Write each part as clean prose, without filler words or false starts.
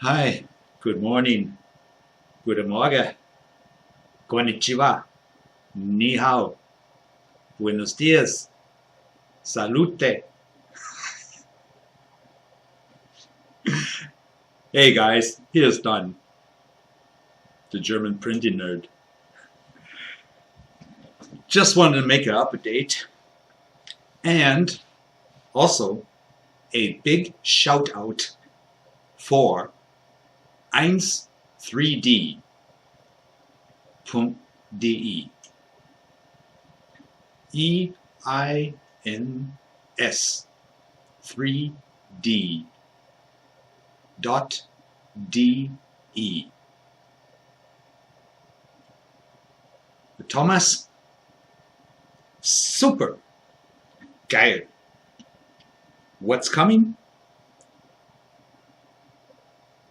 Hi, good morning, guten Morgen, konnichiwa, ni hao, buenos dias, salute. Hey guys, here's Don, the German printing nerd. Just wanted to make an update and also a big shout out for 13D.de. EINS 3D.de. Thomas, super geil. What's coming?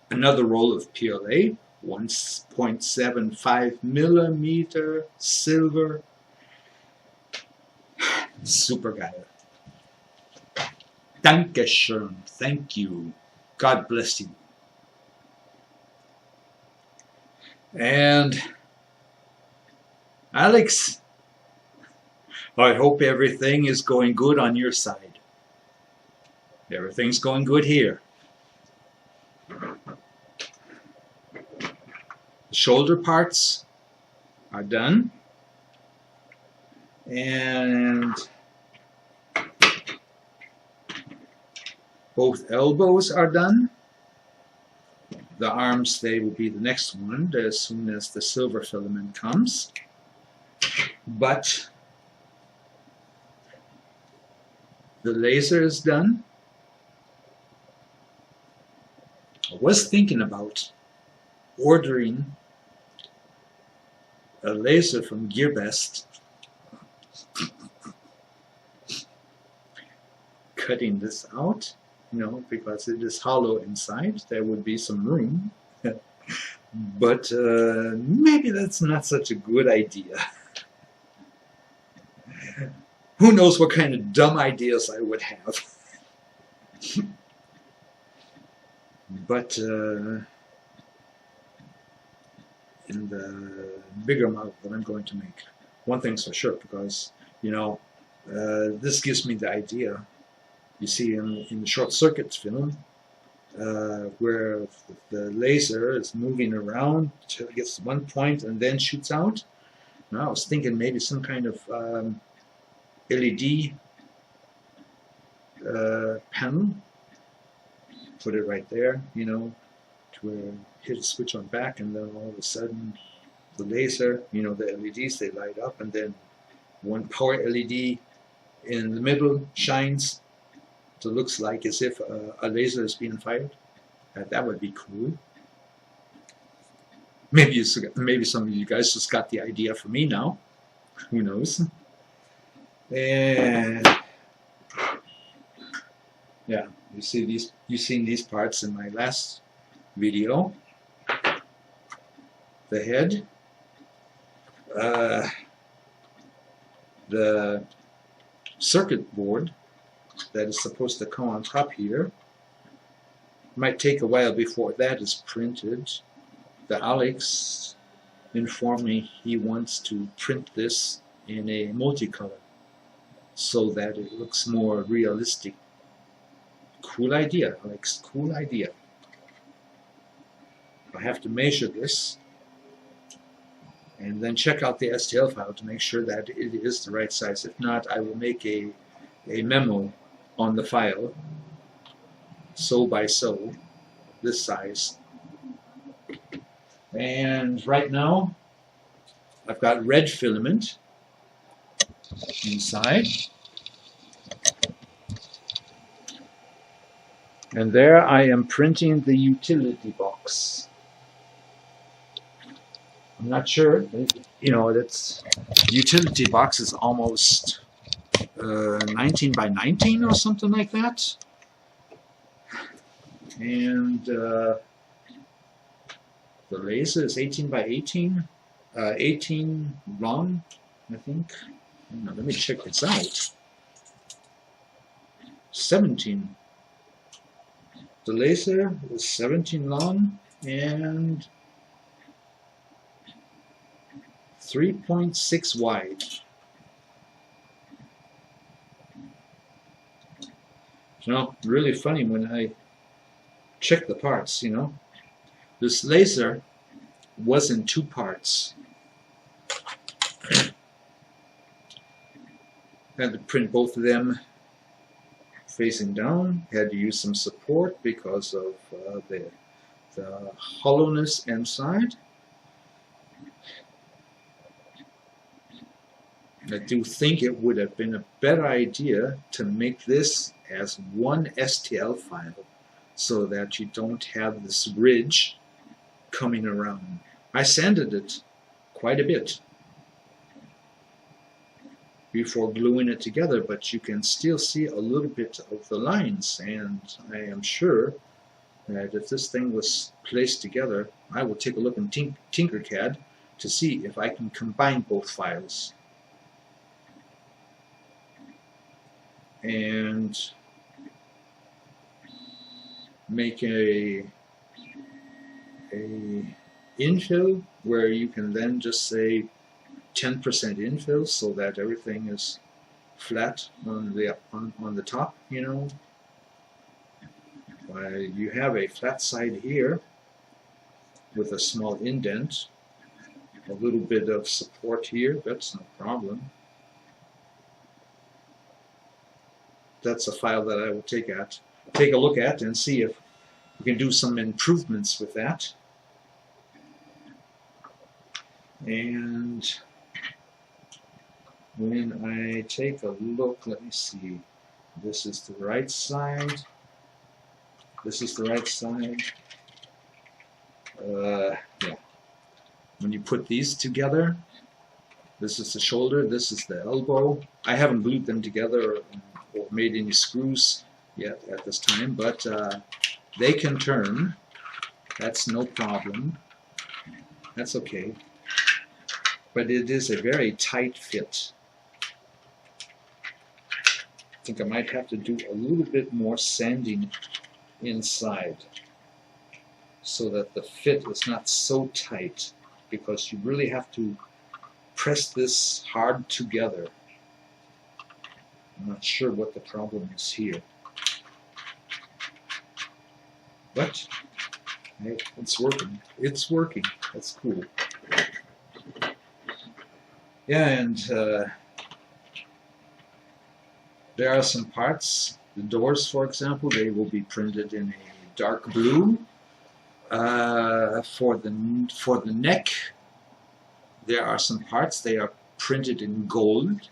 Another roll of PLA, 1.75 millimeter silver. Super geil. Dankeschön. Thank you. God bless you. And Alex, I hope everything is going good on your side. Everything's going good here. The shoulder parts are done. And both elbows are done. The arms, they will be the next one as soon as the silver filament comes. But the laser is done. I was thinking about ordering a laser from GearBest, cutting this out, because it is hollow inside. There would be some room, but maybe that's not such a good idea. Who knows what kind of dumb ideas I would have. But in the bigger model that I'm going to make, one thing's for sure, because this gives me the idea. You see in the short circuit film, where the laser is moving around till it gets to one point and then shoots out. Now I was thinking maybe some kind of LED panel. Put it right there, to where hit a switch on back, and then all of a sudden the laser, the LEDs, they light up, and then one power LED in the middle shines. So it looks like as if a laser is being fired. That would be cool. Maybe some of you guys just got the idea from me now. Who knows? And yeah, you've seen these parts in my last video. The head, the circuit board that is supposed to come on top here. Might take a while before that is printed. The Alex informed me he wants to print this in a multicolor so that it looks more realistic. Cool idea, Alex, cool idea. I have to measure this and then check out the STL file to make sure that it is the right size. If not, I will make a memo on the file, so by so, this size. And right now, I've got red filament inside. And there I am printing the utility box. I'm not sure, that's utility box is almost 19 by 19 or something like that. And the laser is 18 by 18, 18 long, I think. Let me check this out. 17 The laser is 17 long and 3.6 wide. You know, really funny when I check the parts, you know. This laser was in 2 parts. Had to print both of them facing down. Had to use some support because of the hollowness inside. I do think it would have been a better idea to make this as one STL file so that you don't have this ridge coming around. I sanded it quite a bit before gluing it together, but you can still see a little bit of the lines, and I am sure that if this thing was placed together, I will take a look in Tinkercad to see if I can combine both files and make a infill where you can then just say 10% infill so that everything is flat on the top, you know. You have a flat side here with a small indent, a little bit of support here, that's no problem. That's a file that I will take a look at and see if we can do some improvements with that. And when I take a look, let me see, this is the right side, this is the right side. Yeah. When you put these together, this is the shoulder, this is the elbow. I haven't glued them together or made any screws yet at this time, but they can turn. That's no problem. That's okay. But it is a very tight fit. I think I might have to do a little bit more sanding inside so that the fit is not so tight, because you really have to press this hard together. I'm not sure what the problem is here, but hey, it's working. It's working. That's cool. Yeah, and there are some parts. The doors, for example, they will be printed in a dark blue. For the neck, there are some parts. They are printed in gold.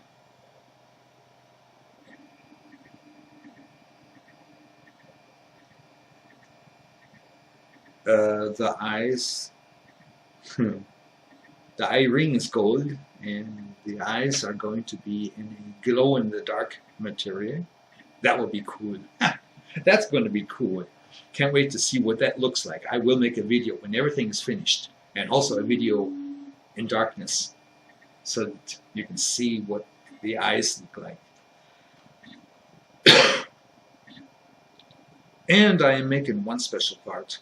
The eyes, the eye ring is gold, and the eyes are going to be in a glow-in-the-dark material. That will be cool. That's going to be cool. Can't wait to see what that looks like. I will make a video when everything is finished, and also a video in darkness, so that you can see what the eyes look like. And I am making one special part.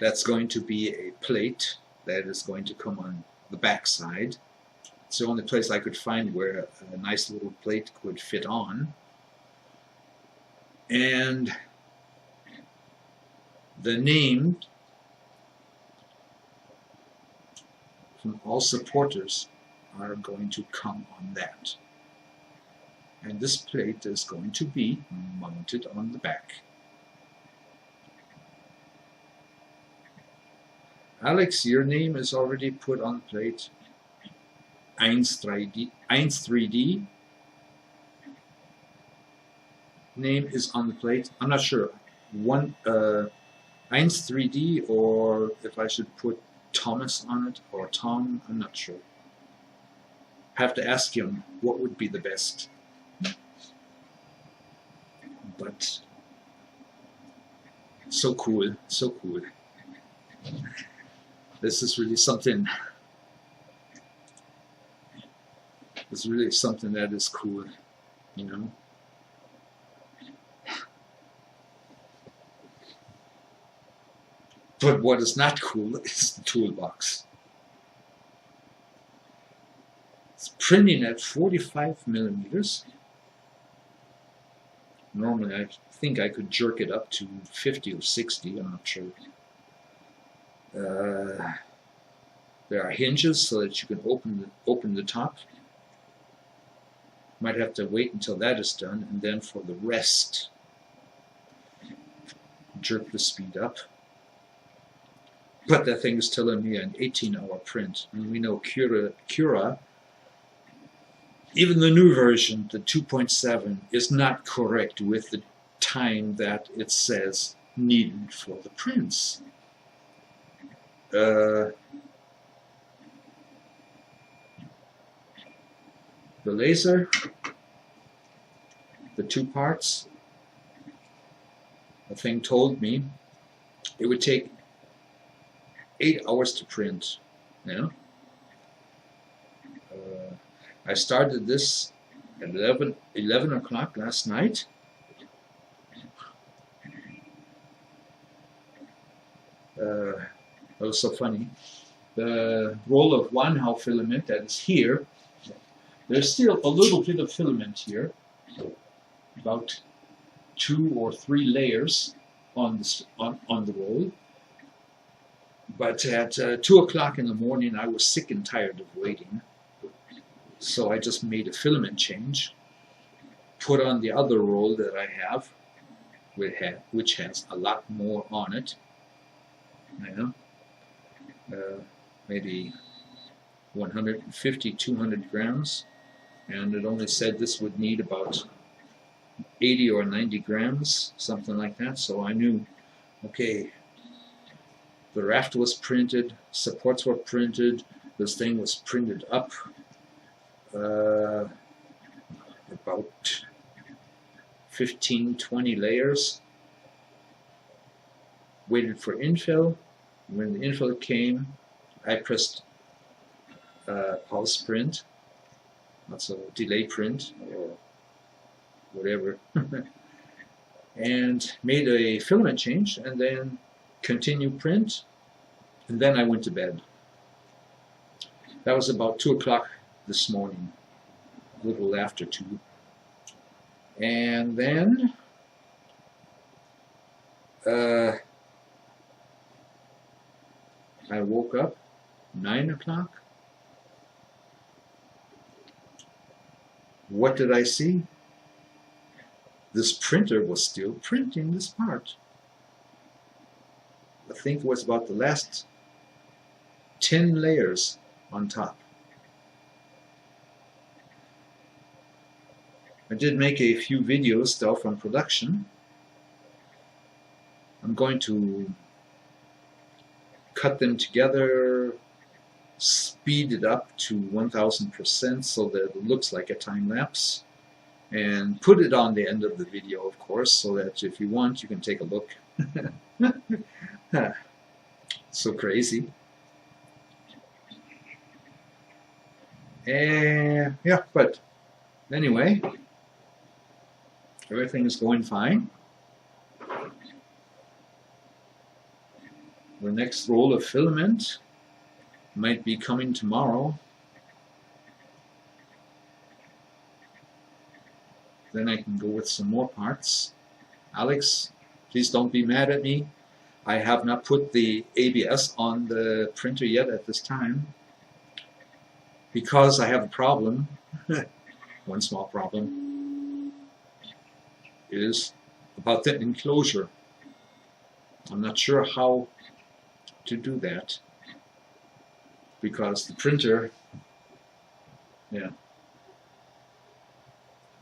That's going to be a plate that is going to come on the back side. It's the only place I could find where a nice little plate could fit on. And the name from all supporters are going to come on that. And this plate is going to be mounted on the back. Alex, your name is already put on the plate. 1-3D name is on the plate. I'm not sure. 1-3D, or if I should put Thomas on it, or Tom, I'm not sure. Have to ask him what would be the best. But so cool, so cool. This is really something. It's really something that is cool. you know. But what is not cool is the toolbox. It's printing at 45 millimeters. Normally I think I could jerk it up to 50 or 60, I'm not sure. There are hinges so that you can open the top. Might have to wait until that is done, and then for the rest, jerk the speed up. But that thing is telling me an 18-hour print. And we know Cura, even the new version, the 2.7, is not correct with the time that it says needed for the prints. The laser, the two parts, the thing told me it would take 8 hours to print. Yeah. I started this at 11 o'clock last night. That was so funny. The roll of one-half filament that is here, there's still a little bit of filament here, about 2 or 3 layers on the roll. But at 2 o'clock in the morning, I was sick and tired of waiting. So I just made a filament change, put on the other roll that I have, which has a lot more on it. You know, maybe 150, 200 grams. And it only said this would need about 80 or 90 grams, something like that. So I knew, okay, the raft was printed, supports were printed, this thing was printed up about 15, 20 layers. Waited for infill. When the infill came, I pressed pulse print, that's a delay print or whatever, and made a filament change, and then continue print, and then I went to bed. That was about 2 o'clock this morning, a little after 2. And then I woke up 9 o'clock. What did I see? This printer was still printing this part. I think it was about the last 10 layers on top. I did make a few videos though from production. I'm going to cut them together, speed it up to 1000% so that it looks like a time lapse, and put it on the end of the video, of course, so that if you want you can take a look. So crazy. And yeah, but anyway, everything is going fine. The next roll of filament might be coming tomorrow. Then I can go with some more parts. Alex, please don't be mad at me. I have not put the ABS on the printer yet at this time because I have a problem. One small problem is about the enclosure. I'm not sure how to do that because the printer,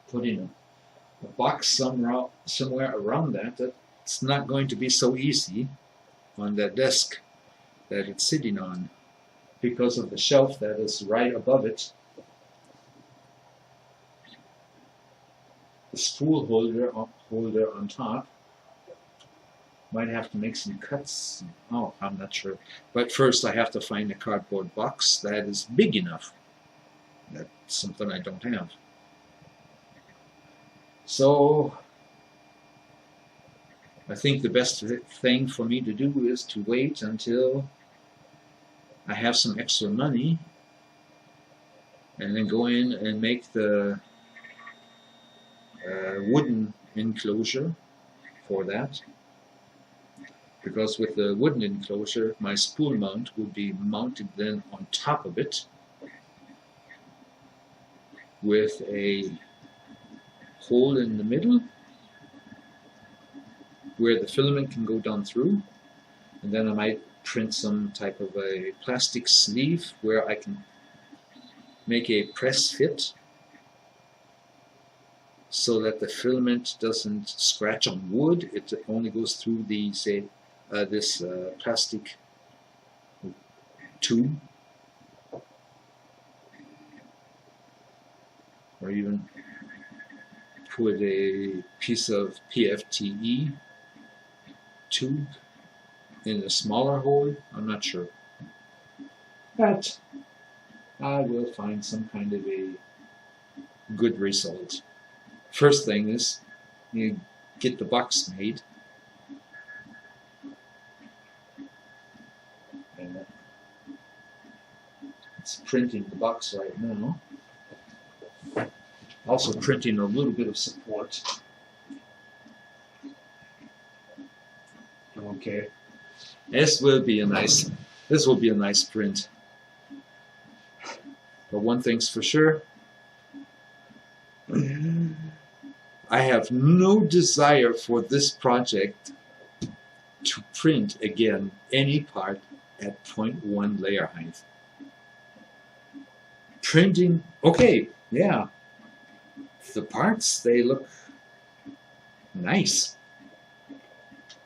putting a box somewhere around that, it's not going to be so easy on that desk that it's sitting on because of the shelf that is right above it. The spool holder on top. Might have to make some cuts. Oh, I'm not sure. But first I have to find a cardboard box that is big enough. That's something I don't have. So I think the best thing for me to do is to wait until I have some extra money and then go in and make the wooden enclosure for that. Because with the wooden enclosure, my spool mount would be mounted then on top of it with a hole in the middle where the filament can go down through, and then I might print some type of a plastic sleeve where I can make a press fit so that the filament doesn't scratch on wood. It only goes through the, say, this plastic tube, or even put a piece of PFTE tube in a smaller hole. I'm not sure, but I will find some kind of a good result. First thing is you get the box made. And it's printing the box right now. Also printing a little bit of support. Okay. This will be a nice print. But one thing's for sure, I have no desire for this project to print again any part at 0.1 layer height. Printing, okay, yeah, the parts, they look nice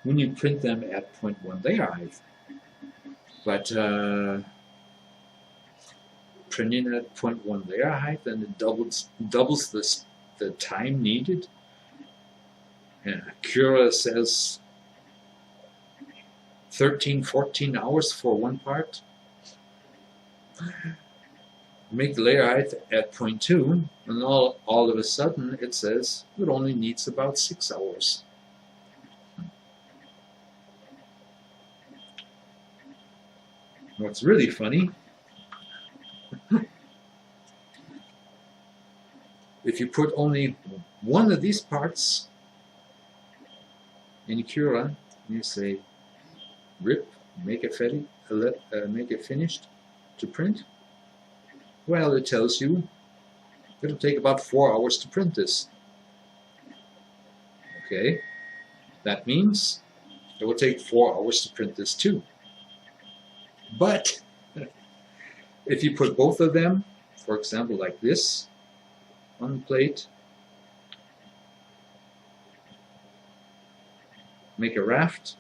when you print them at 0.1 layer height. But printing at 0.1 layer height, then it doubles the time needed. And Cura says 13-14 hours for one part. Make the layer height at 0.2, and all of a sudden it says it only needs about 6 hours. What's really funny, if you put only one of these parts in Cura, you say rip, make it finished to print. Well, it tells you it'll take about 4 hours to print this. Okay, that means it will take 4 hours to print this too. But if you put both of them, for example, like this, on the plate, make a raft,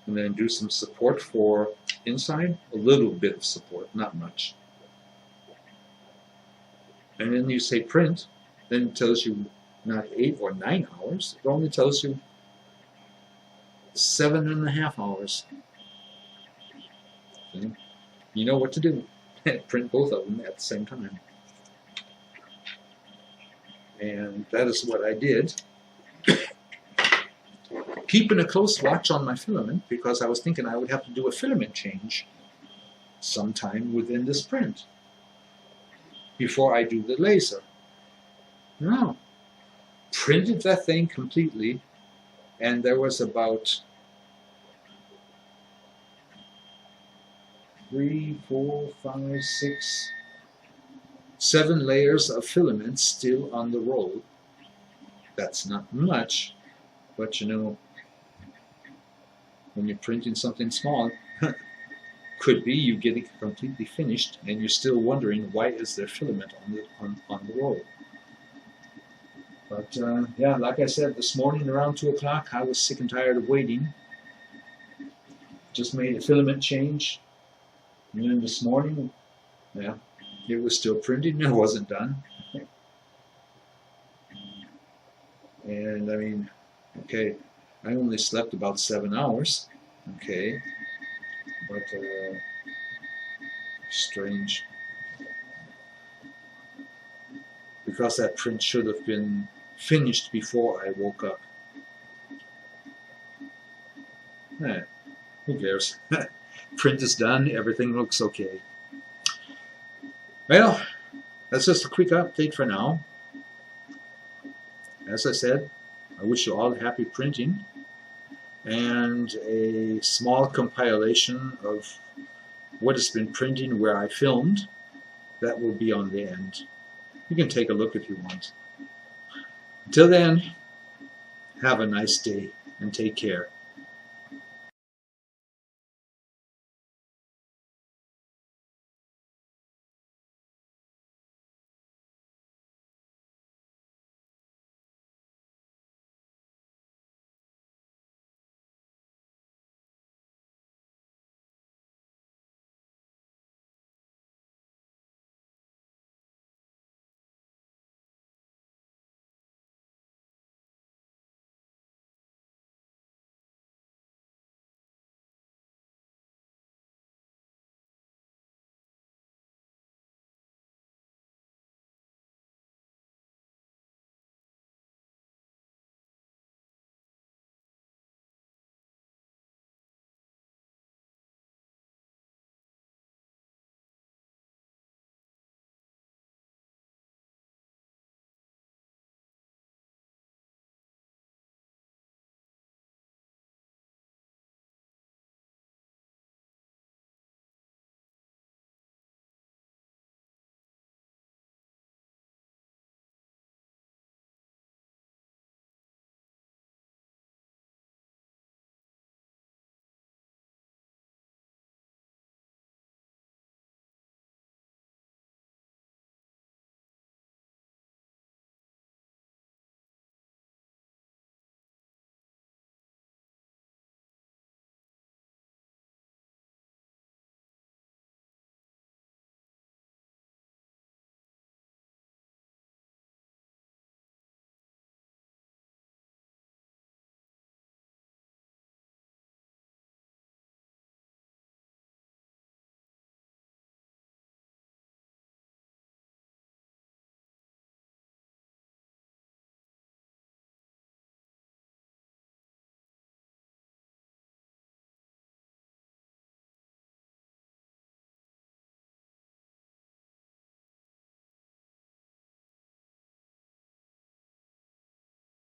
and then do some support for inside, a little bit of support, not much. And then you say print, then it tells you not 8 or 9 hours, it only tells you 7.5 hours. Okay. You know what to do. Print both of them at the same time. And that is what I did. Keeping a close watch on my filament, because I was thinking I would have to do a filament change sometime within this print before I do the laser. No. Printed that thing completely, and there was about 3, 4, 5, 6, 7 layers of filament still on the roll. That's not much, but you know, when you're printing something small, could be you get it completely finished and you're still wondering why is there filament on the roll. But yeah, like I said, this morning around 2 o'clock, I was sick and tired of waiting. Just made a filament change. And then this morning, yeah, it was still printing, it wasn't done. And I mean, okay, I only slept about 7 hours, okay, but strange. because that print should have been finished before I woke up. Who cares? Print is done, everything looks okay. Well, that's just a quick update for now. As I said, I wish you all happy printing, and a small compilation of what has been printing where I filmed. That will be on the end. You can take a look if you want. Until then, have a nice day and take care.